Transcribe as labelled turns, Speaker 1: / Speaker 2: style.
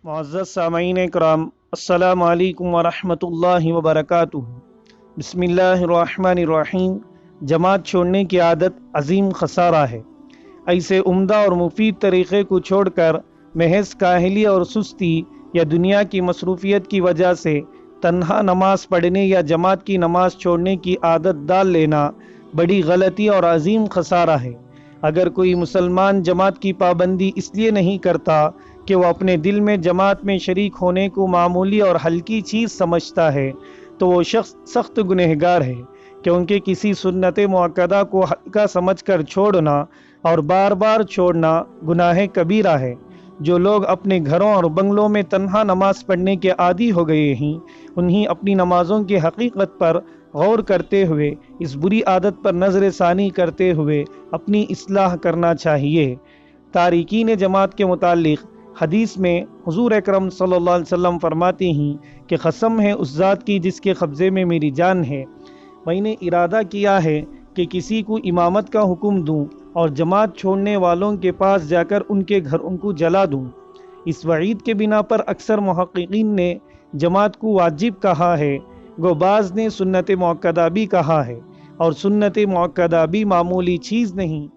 Speaker 1: معزز سامعین کرام، السلام علیکم ورحمۃ اللہ وبرکاتہ۔ بسم اللہ الرحمن الرحیم۔ جماعت چھوڑنے کی عادت عظیم خسارہ ہے۔ ایسے عمدہ اور مفید طریقے کو چھوڑ کر محض کاہلی اور سستی یا دنیا کی مصروفیت کی وجہ سے تنہا نماز پڑھنے یا جماعت کی نماز چھوڑنے کی عادت ڈال لینا بڑی غلطی اور عظیم خسارہ ہے۔ اگر کوئی مسلمان جماعت کی پابندی اس لیے نہیں کرتا کہ وہ اپنے دل میں جماعت میں شریک ہونے کو معمولی اور ہلکی چیز سمجھتا ہے تو وہ شخص سخت گنہگار ہے، کیونکہ کسی سنت مؤکدہ کو ہلکا سمجھ کر چھوڑنا اور بار بار چھوڑنا گناہ کبیرہ ہے۔ جو لوگ اپنے گھروں اور بنگلوں میں تنہا نماز پڑھنے کے عادی ہو گئے ہیں، انہیں اپنی نمازوں کی حقیقت پر غور کرتے ہوئے اس بری عادت پر نظر ثانی کرتے ہوئے اپنی اصلاح کرنا چاہیے۔ تارکین جماعت کے متعلق حدیث میں حضور اکرم صلی اللہ علیہ وسلم فرماتے ہیں کہ قسم ہے اس ذات کی جس کے قبضے میں میری جان ہے، میں نے ارادہ کیا ہے کہ کسی کو امامت کا حکم دوں اور جماعت چھوڑنے والوں کے پاس جا کر ان کے گھروں کو جلا دوں۔ اس وعید کے بنا پر اکثر محققین نے جماعت کو واجب کہا ہے، گو بعض نے سنت مؤکدہ بھی کہا ہے، اور سنت مؤکدہ بھی معمولی چیز نہیں